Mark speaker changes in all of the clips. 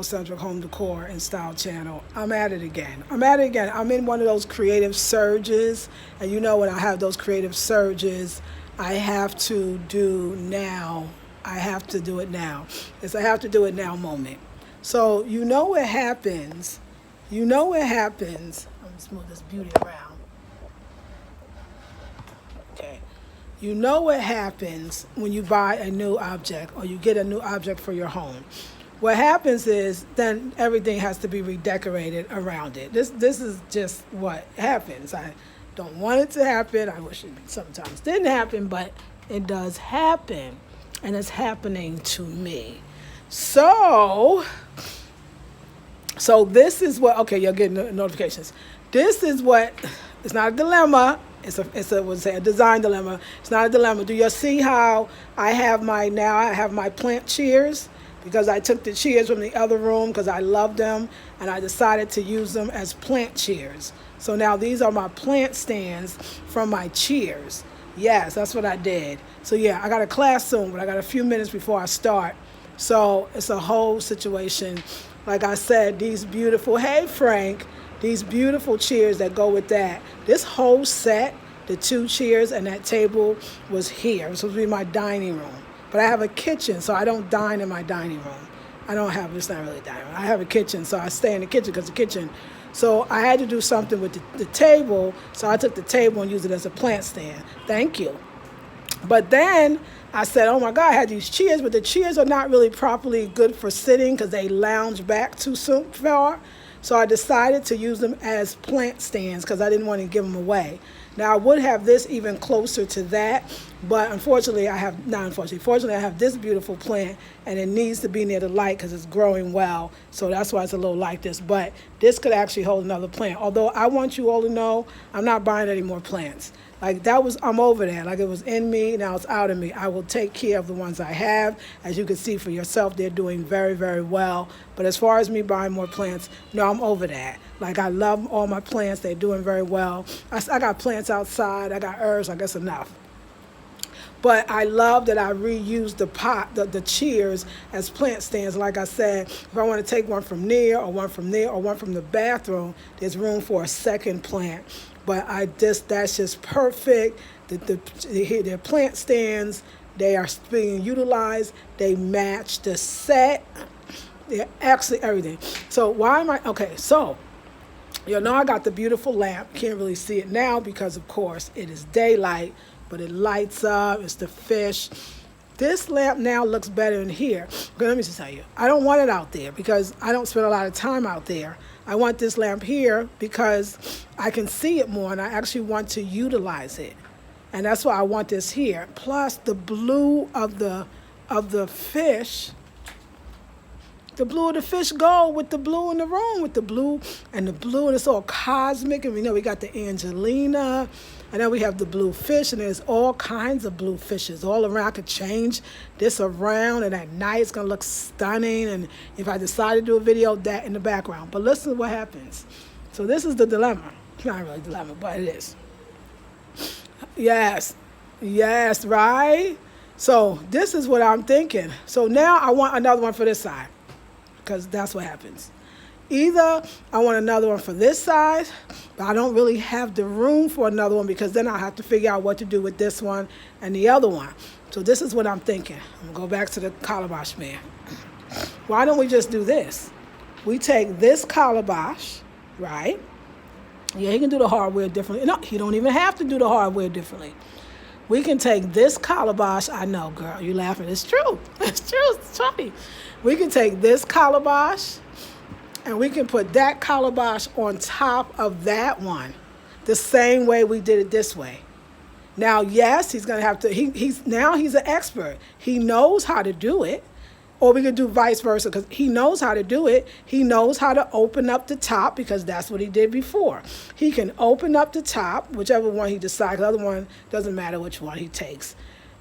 Speaker 1: Centric Home Decor and Style channel. I'm at it again. I'm in one of those creative surges. And you know, when I have those creative surges, I have to do now. I have to do it now. It's a have to do it now moment. So you know what happens. You know what happens. I'm going to move this beauty around. Okay. You know what happens when you buy a new object or you get a new object for your home. What happens is then everything has to be redecorated around it. This is just what happens. I don't want it to happen. I wish it sometimes didn't happen, but it does happen. And it's happening to me. So this is what, okay, you'll get notifications. This is what, it's not a dilemma. It's a design dilemma. It's not a dilemma. Do you see how I have my plant cheers? Because I took the cheers from the other room because I love them and I decided to use them as plant cheers. So now these are my plant stands from my cheers. Yes, that's what I did. So yeah, I got a class soon, but I got a few minutes before I start. So it's a whole situation. Like I said, these beautiful, hey Frank, these beautiful chairs that go with that. This whole set, the 2 chairs and that table was here. It was supposed to be my dining room. But I have a kitchen, so I don't dine in my dining room. It's not really a dining room. I have a kitchen, so I stay in the kitchen because the kitchen. So I had to do something with the table, so I took the table and used it as a plant stand. Thank you. But then I said, oh my God, I had these chairs, but the chairs are not really properly good for sitting because they lounge back too far. So I decided to use them as plant stands because I didn't want to give them away. Now I would have this even closer to that, but fortunately I have this beautiful plant and it needs to be near the light because it's growing well. So that's why it's a little like this, but this could actually hold another plant. Although I want you all to know, I'm not buying any more plants. I'm over that. Like it was in me, now it's out of me. I will take care of the ones I have. As you can see for yourself, they're doing very, very well. But as far as me buying more plants, no, I'm over that. Like I love all my plants. They're doing very well. I got plants outside. I got herbs. I guess enough. But I love that I reuse the cheers as plant stands. Like I said, if I want to take one from there or one from there or one from the bathroom, there's room for a second plant. But that's just perfect. They're plant stands. They are being utilized. They match the set. They're actually everything. So you know I got the beautiful lamp. Can't really see it now because, of course, it is daylight. But it lights up. It's the fish. This lamp now looks better in here. Okay, let me just tell you. I don't want it out there because I don't spend a lot of time out there. I want this lamp here because I can see it more and I actually want to utilize it. And that's why I want this here. Plus the blue of the fish. The blue of the fish go with the blue in the room, with the blue, and it's all cosmic. And we know we got the Angelina, and then we have the blue fish, and there's all kinds of blue fishes all around. I could change this around, and at night it's gonna look stunning. And if I decide to do a video, that in the background. But listen to what happens. So this is the dilemma. It's not really a dilemma, but it is. Yes, right? So this is what I'm thinking. So now I want another one for this side. Because that's what happens. Either I want another one for this side, but I don't really have the room for another one because then I'll have to figure out what to do with this one and the other one. So this is what I'm thinking. I'm going to go back to the calabash man. Why don't we just do this? We take this calabash, right? Yeah, he can do the hardware differently. No, he don't even have to do the hardware differently. We can take this calabash. I know, girl, you're laughing. It's true. It's true. It's funny. We can take this calabash and we can put that calabash on top of that one the same way we did it this way. Now, yes, he's going to have to, he's an expert. He knows how to do it. Or we could do vice versa because he knows how to do it. He knows how to open up the top because that's what he did before. He can open up the top, whichever one he decides. The other one doesn't matter which one he takes.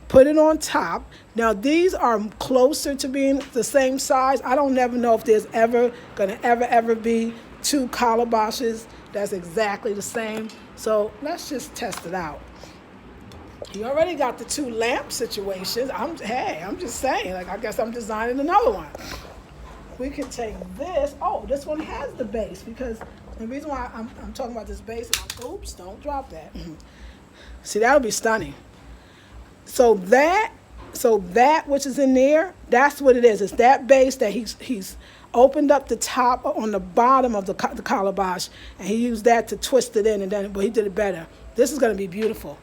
Speaker 1: Put it on top. Now, these are closer to being the same size. I don't never know if there's ever going to ever be 2 calabashes that's exactly the same. So let's just test it out. You already got the 2 lamp situations. I'm just saying, like, I guess I'm designing another one. we can take this. Oh, this one has the base, because the reason why I'm talking about this base, oops, don't drop that. See, that would be stunning. So that which is in there, that's what it is. It's that base that he's opened up the top on the bottom of the calabash, and he used that to twist it in, and then, but he did it better. This is going to be beautiful.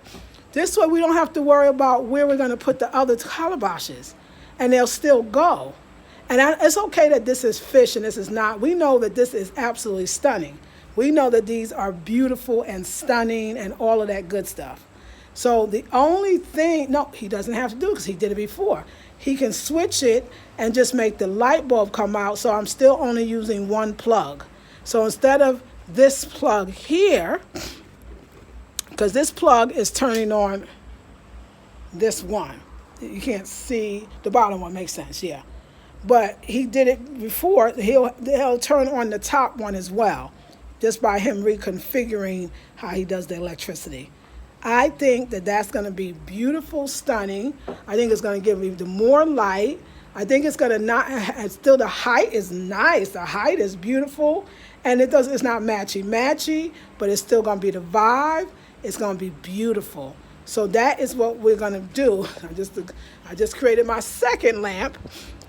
Speaker 1: This way we don't have to worry about where we're going to put the other calabashes, and they'll still go. And it's okay that this is fish and this is not. We know that this is absolutely stunning. We know that these are beautiful and stunning and all of that good stuff. So the only thing, no, he doesn't have to do it because he did it before. He can switch it and just make the light bulb come out, so I'm still only using one plug. So instead of this plug here, because this plug is turning on this one. You can't see the bottom one, makes sense, yeah. But he did it before. He'll turn on the top one as well, just by him reconfiguring how he does the electricity. I think that that's going to be beautiful, stunning. I think it's going to give you the more light. I think it's going to not, and still the height is nice. The height is beautiful, and it's not matchy, but it's still going to be the vibe. It's going to be beautiful. So that is what we're going to do. I just created my second lamp.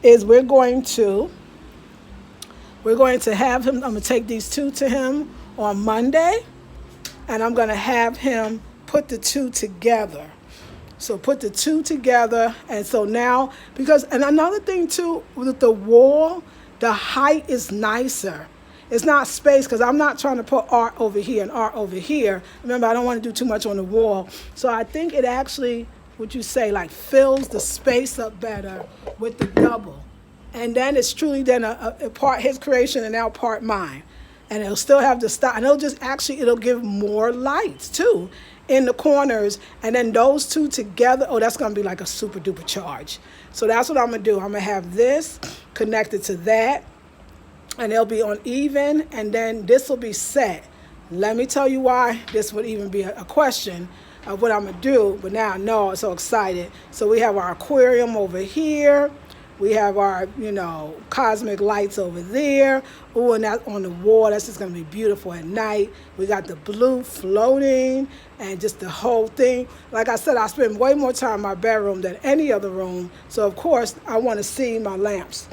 Speaker 1: Is we're going to have him. I'm going to take these two to him on Monday, and I'm going to have him put the two together. So put the two together, and so now, and another thing too, with the wall, the height is nicer. It's not space, because I'm not trying to put art over here and art over here. Remember, I don't want to do too much on the wall. So I think it actually, would you say, like fills the space up better with the double. And then it's truly then a part his creation and now part mine. And it'll still have the style, and it'll give more lights too in the corners, and then those two together, that's going to be like a super duper charge. So that's what I'm going to do. I'm going to have this connected to that, and they'll be on even, and then this will be set. Let me tell you why this would even be a question of what I'm going to do, but now I know, I'm so excited. So we have our aquarium over here. We have our, cosmic lights over there. Oh, and that on the wall, that's just going to be beautiful at night. We got the blue floating and just the whole thing. Like I said, I spend way more time in my bedroom than any other room. So, of course, I want to see my lamps.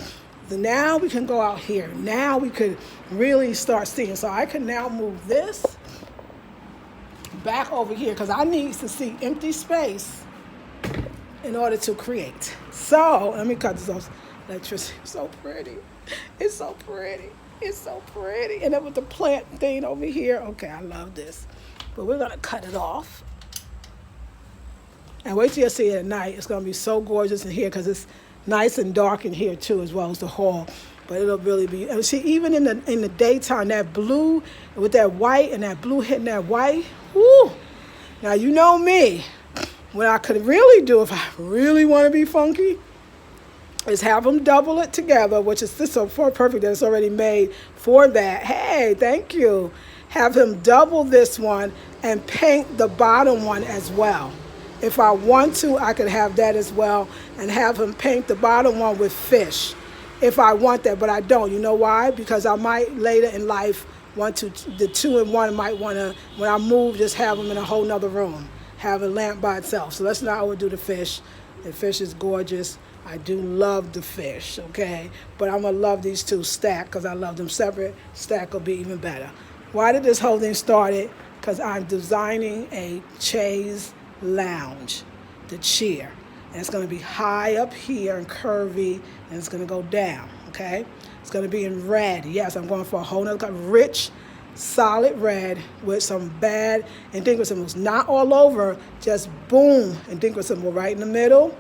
Speaker 1: So now we can go out here. Now we could really start seeing. So I can now move this back over here because I need to see empty space in order to create. So let me cut this off. Electricity, so pretty. It's so pretty. It's so pretty. And then with the plant thing over here. Okay, I love this. But we're gonna cut it off. And wait till you see it at night. It's gonna be so gorgeous in here because it's nice and dark in here too, as well as the hall. But it'll really be. And see, even in the daytime, that blue with that white and that blue hitting that white. Whoo! Now you know me. What I could really do if I really want to be funky is have them double it together, which is this so perfect that it's already made for that. Hey, thank you. Have him double this one and paint the bottom one as well. If I want to, I could have that as well and have him paint the bottom one with fish if I want that, but I don't. You know why? Because I might later in life want to, the 2-in-1 might want to, when I move, just have them in a whole nother room. Have a lamp by itself. So let's not overdo the fish. The fish is gorgeous. I do love the fish, okay? But I'm going to love these two stacked because I love them separate. Stack will be even better. Why did this whole thing start? Because I'm designing a chaise lounge, the chair. And it's going to be high up here and curvy, and it's going to go down, okay? It's going to be in red. Yes, I'm going for a whole nother rich, solid red with some bad indigo symbols, not all over, just boom, indigo symbol right in the middle,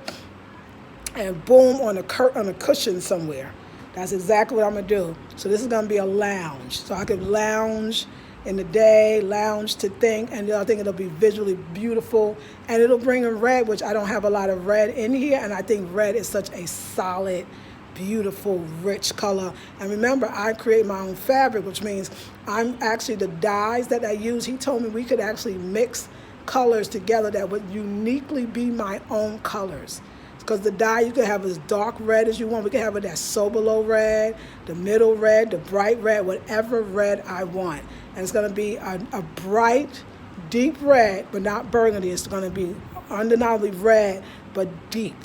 Speaker 1: and boom on a cushion somewhere. That's exactly what I'm gonna do. So this is gonna be a lounge, so I could lounge in the day, lounge to think, and I think it'll be visually beautiful, and it'll bring in red, which I don't have a lot of red in here, and I think red is such a solid, beautiful, rich color. And remember, I create my own fabric, which means I'm actually the dyes that I use. He told me we could actually mix colors together that would uniquely be my own colors. because the dye you can have as dark red as you want. We can have it that sober low red, the middle red, the bright red, whatever red I want. And it's going to be a bright, deep red, but not burgundy. It's going to be undeniably red, but deep.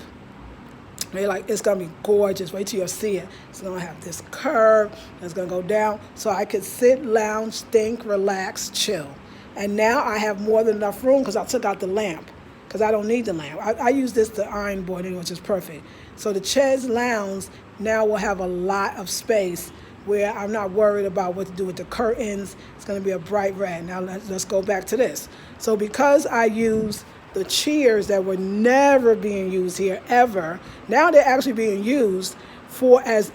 Speaker 1: It's going to be gorgeous. Wait till you see it. It's going to have this curve. It's going to go down. So I could sit, lounge, think, relax, chill. And now I have more than enough room because I took out the lamp, because I don't need the lamp. I use this to iron board, which is perfect. So the chaise lounge now will have a lot of space where I'm not worried about what to do with the curtains. It's going to be a bright red. Now let's go back to this. So because I use the chairs that were never being used here ever, now they're actually being used for as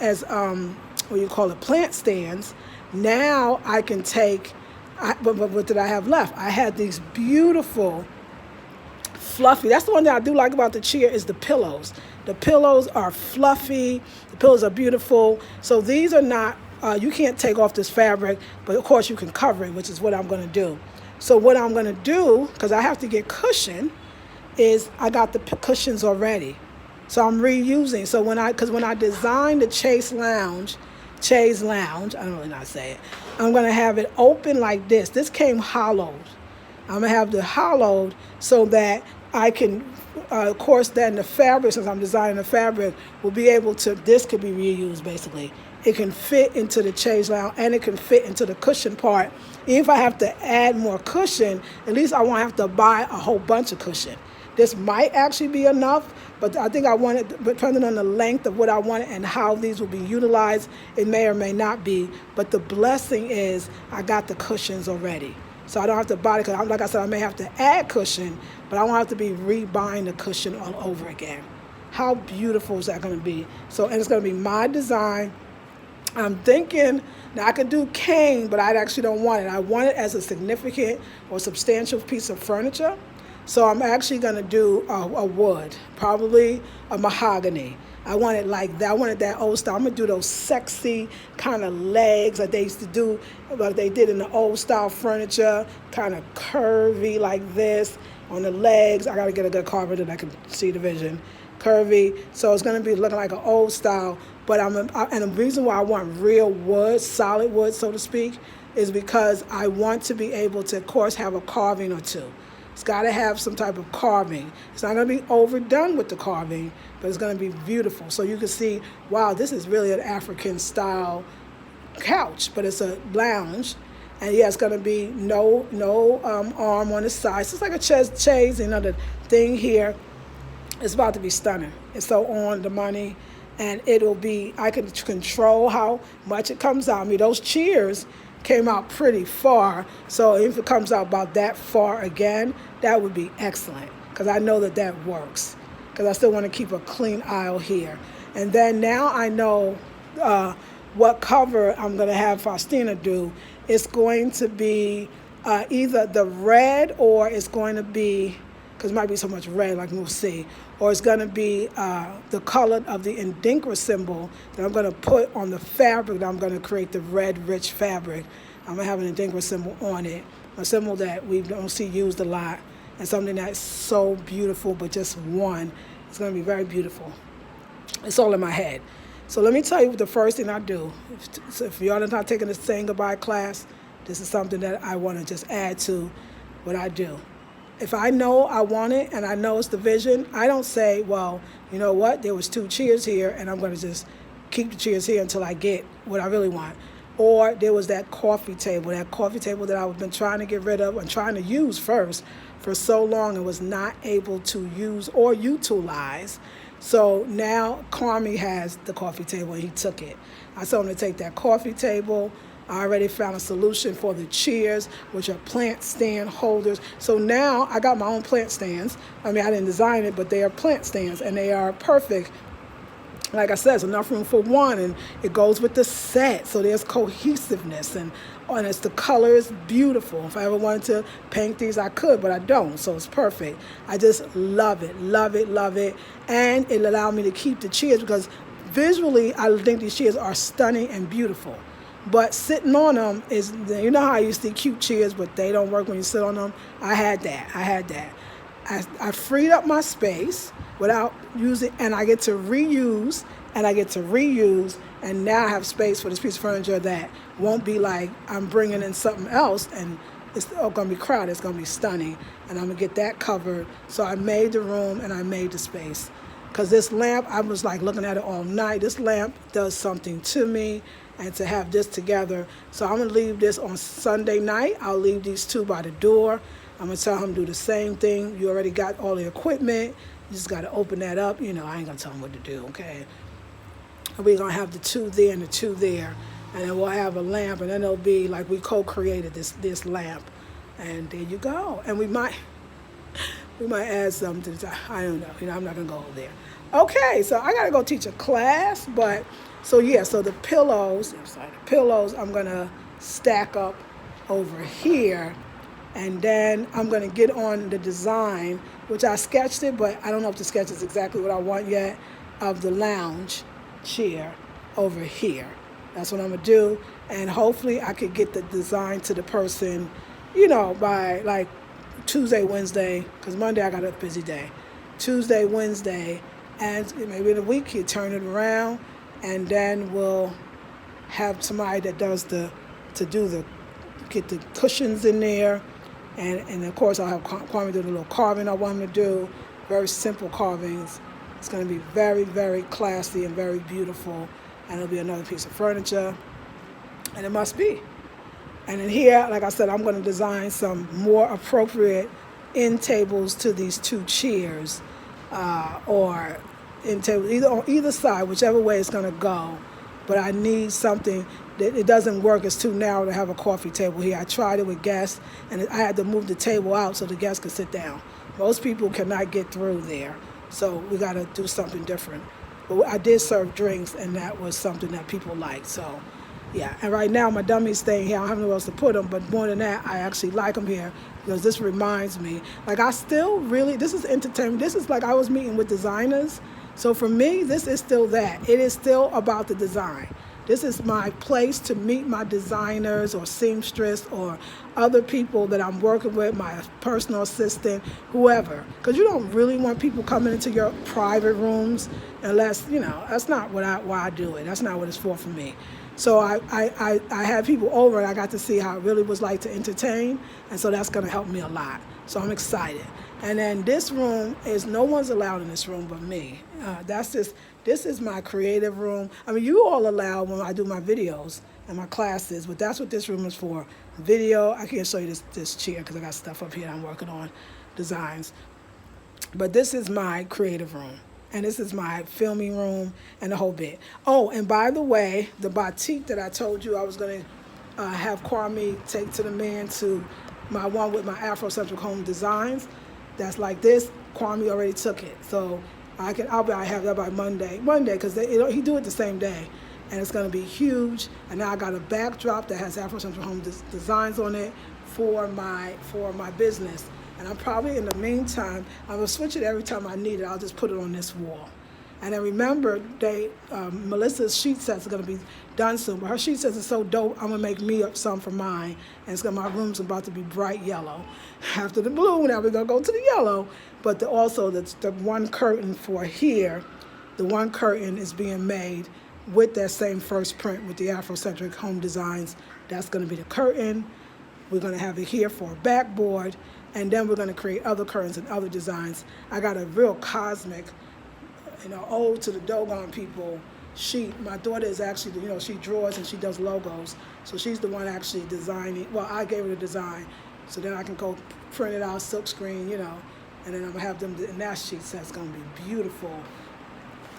Speaker 1: what you call it, plant stands. Now I can take, but what did I have left? I had these beautiful fluffy. That's the one that I do like about the chair is the pillows. The pillows are fluffy. The pillows are beautiful. So these are not, you can't take off this fabric, but of course you can cover it, which is what I'm going to do. So what I'm going to do, because I have to get cushion, is I got the cushions already. So I'm reusing. So when I designed the chaise lounge, I don't really know how to say it, I'm going to have it open like this. This came hollowed. I'm going to have the hollowed so that I can, of course, then the fabric, since I'm designing the fabric, will be able to, this could be reused basically. It can fit into the chaise lounge and it can fit into the cushion part. Even if I have to add more cushion, at least I won't have to buy a whole bunch of cushion. This might actually be enough, but I think I want it, depending on the length of what I want and how these will be utilized, it may or may not be. But the blessing is I got the cushions already. So I don't have to buy it, because like I said, I may have to add cushion, but I won't have to be rebuying the cushion all over again. How beautiful is that going to be? So, and it's going to be my design. I'm thinking, now I could do cane, but I actually don't want it. I want it as a significant or substantial piece of furniture. So I'm actually going to do a wood, probably a mahogany. I want it like that. I wanted that old style. I'm going to do those sexy kind of legs like they used to do, like they did in the old style furniture, kind of curvy like this on the legs. I got to get a good carpenter that I can see the vision. Curvy. So it's going to be looking like an old style. But and the reason why I want real wood, solid wood, so to speak, is because I want to be able to, of course, have a carving or two. It's got to have some type of carving. It's not going to be overdone with the carving, but it's going to be beautiful. So you can see, wow, this is really an African style couch, but it's a lounge. And yeah, it's going to be no arm on the side. So it's like a chaise, the thing here. It's about to be stunning. It's so on the money. And it'll be, I can control how much it comes out. I mean, those chairs came out pretty far. So if it comes out about that far again, that would be excellent, because I know that works, because I still want to keep a clean aisle here. And then now I know what cover I'm going to have Faustina do. It's going to be either the red, or it's going to be, because it might be so much red, like we'll see, or it's going to be the color of the Nketia symbol that I'm going to put on the fabric that I'm going to create, the red, rich fabric. I'm going to have an Nketia symbol on it, a symbol that we don't see used a lot, and something that's so beautiful, but just one. It's going to be very beautiful. It's all in my head. So let me tell you the first thing I do. If y'all are not taking the saying goodbye class, this is something that I want to just add to what I do. If I know I want it and I know it's the vision, I don't say, well, you know what, there was 2 chairs here and I'm going to just keep the chairs here until I get what I really want. Or there was that coffee table that I've been trying to get rid of and trying to use first for so long and was not able to use or utilize. So now Kwame has the coffee table and he took it. I told him to take that coffee table. I already found a solution for the chairs, which are plant stand holders. So now I got my own plant stands. I mean, I didn't design it, but they are plant stands and they are perfect. Like I said, there's enough room for one, and it goes with the set. So there's cohesiveness, and it's the color is beautiful. If I ever wanted to paint these, I could, but I don't. So it's perfect. I just love it, love it, love it. And it allowed me to keep the chairs because visually, I think these chairs are stunning and beautiful. But sitting on them is, you know how I used to see cute chairs, but they don't work when you sit on them? I had that. I freed up my space without using, and I get to reuse, and now I have space for this piece of furniture that won't be like I'm bringing in something else and it's going to be crowded. It's going to be stunning, and I'm going to get that covered. So I made the room and I made the space. Because this lamp, I was like looking at it all night. This lamp does something to me, and to have this together. So I'm going to leave this on Sunday night. I'll leave these two by the door. I'm going to tell him to do the same thing. You already got all the equipment. You just got to open that up. I ain't going to tell him what to do, okay? And we're going to have the two there and the two there. And then we'll have a lamp, and then it'll be like we co-created this lamp. And there you go. And we might add something to the top. I don't know. I'm not going to go there. Okay, so I got to go teach a class. But, so the pillows, I'm going to stack up over here. And then I'm going to get on the design, which I sketched it, but I don't know if the sketch is exactly what I want yet, of the lounge chair over here. That's what I'm going to do. And hopefully I could get the design to the person, by like Tuesday, Wednesday, because Monday I got a busy day. Tuesday, Wednesday, and maybe in a week you turn it around, and then we'll have somebody that does get the cushions in there. And of course I'll have Kwame do the little carving I want him to do. Very simple carvings. It's going to be very, very classy and very beautiful. And it'll be another piece of furniture. And it must be. And in here, like I said, I'm going to design some more appropriate end tables to these two chairs. Or end tables, either on either side, whichever way it's going to go. But I need something that it doesn't work. It's too narrow to have a coffee table here. I tried it with guests, and I had to move the table out so the guests could sit down. Most people cannot get through there. So we got to do something different. But I did serve drinks, and that was something that people liked. So, yeah. And right now, my dummy's staying here. I don't have nowhere else to put them. But more than that, I actually like them here because this reminds me. Like, I still really, this is entertainment. This is like I was meeting with designers. So for me, this is still that. It is still about the design. This is my place to meet my designers or seamstress or other people that I'm working with, my personal assistant, whoever. Because you don't really want people coming into your private rooms unless, that's not why I do it. That's not what it's for me. So I had people over, and I got to see how it really was like to entertain, and so that's going to help me a lot. So I'm excited. And then this room is, no one's allowed in this room but me. This is my creative room. I mean, you all allowed when I do my videos and my classes, but that's what this room is for. Video, I can't show you this chair because I got stuff up here that I'm working on, designs. But this is my creative room. And this is my filming room and the whole bit. Oh, and by the way, the batik that I told you I was going to have Kwame take to the man to my one with my Afrocentric home designs, that's like this, Kwame already took it. So I'll have that by Monday, because he do it the same day. And it's going to be huge. And now I got a backdrop that has Afrocentric home designs on it for my business. And I'm probably, in the meantime, I'm going to switch it every time I need it. I'll just put it on this wall. And then remember, Melissa's sheet sets are going to be done soon. But her sheet sets are so dope, I'm going to make me up some for mine. And my room's about to be bright yellow. After the blue, now we're going to go to the yellow. But also the one curtain for here, the one curtain is being made with that same first print with the Afrocentric home designs. That's going to be the curtain. We're going to have it here for a backboard. And then we're going to create other curtains and other designs. I got a real cosmic, ode to the Dogon people sheet. My daughter is actually, she draws and she does logos. So she's the one actually designing. Well, I gave her the design. So then I can go print it out, silk screen, and then I'm going to have them, and that sheet set's going to be beautiful.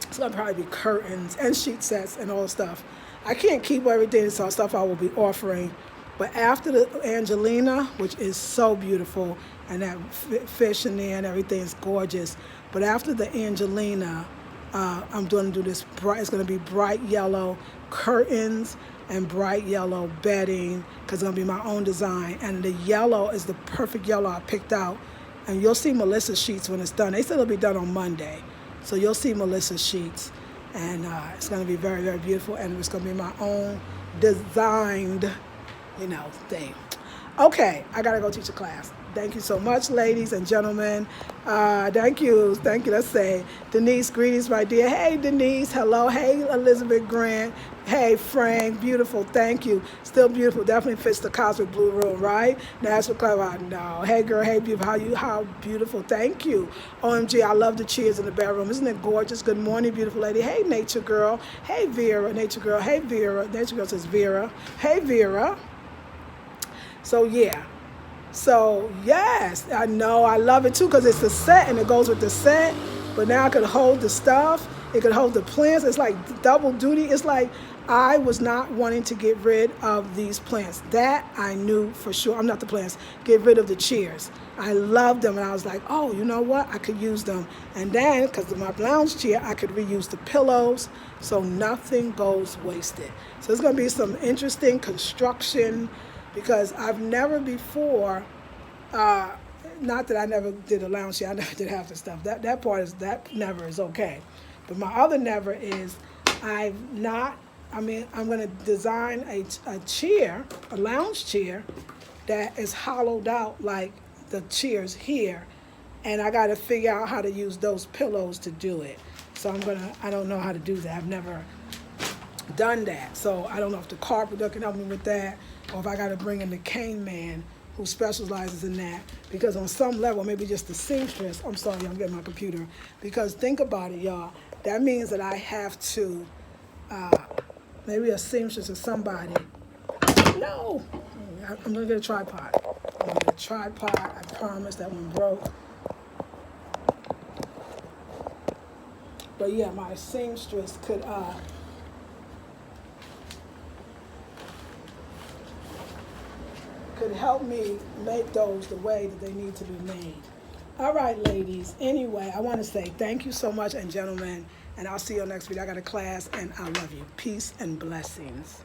Speaker 1: It's going to probably be curtains and sheet sets and all the stuff. I can't keep everything, so stuff I will be offering. But after the Angelina, which is so beautiful, and that fish in there and everything is gorgeous. But after the Angelina, I'm going to do this it's going to be bright yellow curtains and bright yellow bedding, because it's going to be my own design. And the yellow is the perfect yellow I picked out. And you'll see Melissa's sheets when it's done. They said it'll be done on Monday. So you'll see Melissa's sheets. And it's going to be very, very beautiful. And it's going to be my own designed thing. Okay, I gotta go teach a class. Thank you so much, ladies and gentlemen. Thank you. Let's say, Denise, greetings, my dear. Hey, Denise. Hello. Hey, Elizabeth Grant. Hey, Frank. Beautiful. Thank you. Still beautiful. Definitely fits the cosmic blue room, right? Natural color. No. Hey, girl. Hey, beautiful. How beautiful. Thank you. OMG, I love the cheers in the bedroom. Isn't it gorgeous? Good morning, beautiful lady. Hey, nature girl. Hey, Vera. Nature girl. Hey, Vera. Nature girl says Vera. Hey, Vera. So, yeah. So, yes, I know, I love it too because it's a set and it goes with the set, but now I could hold the stuff, it could hold the plants, it's like double duty. It's like I was not wanting to get rid of these plants. That I knew for sure. I'm not the plants, get rid of the chairs. I loved them and I was like, oh, you know what, I could use them. And then, because of my lounge chair, I could reuse the pillows, so nothing goes wasted. So it's going to be some interesting construction, because I've never before, not that I never did a lounge chair, I never did half the stuff. That part is, that never is okay. But my other never is, I'm going to design a chair, a lounge chair, that is hollowed out like the chairs here. And I got to figure out how to use those pillows to do it. So I don't know how to do that. I've never done that. So I don't know if the carpenter can help me with that, or if I got to bring in the cane man who specializes in that, because on some level, maybe just the seamstress, I'm sorry, I'm getting my computer, because think about it, y'all, that means that I have to, maybe a seamstress or somebody, no, I'm going to get a tripod. I'm going to get a tripod, I promise. That one broke. But yeah, my seamstress could help me make those the way that they need to be made. All right, ladies. Anyway, I want to say thank you so much, and gentlemen, and I'll see you next video. I got a class, and I love you. Peace and blessings.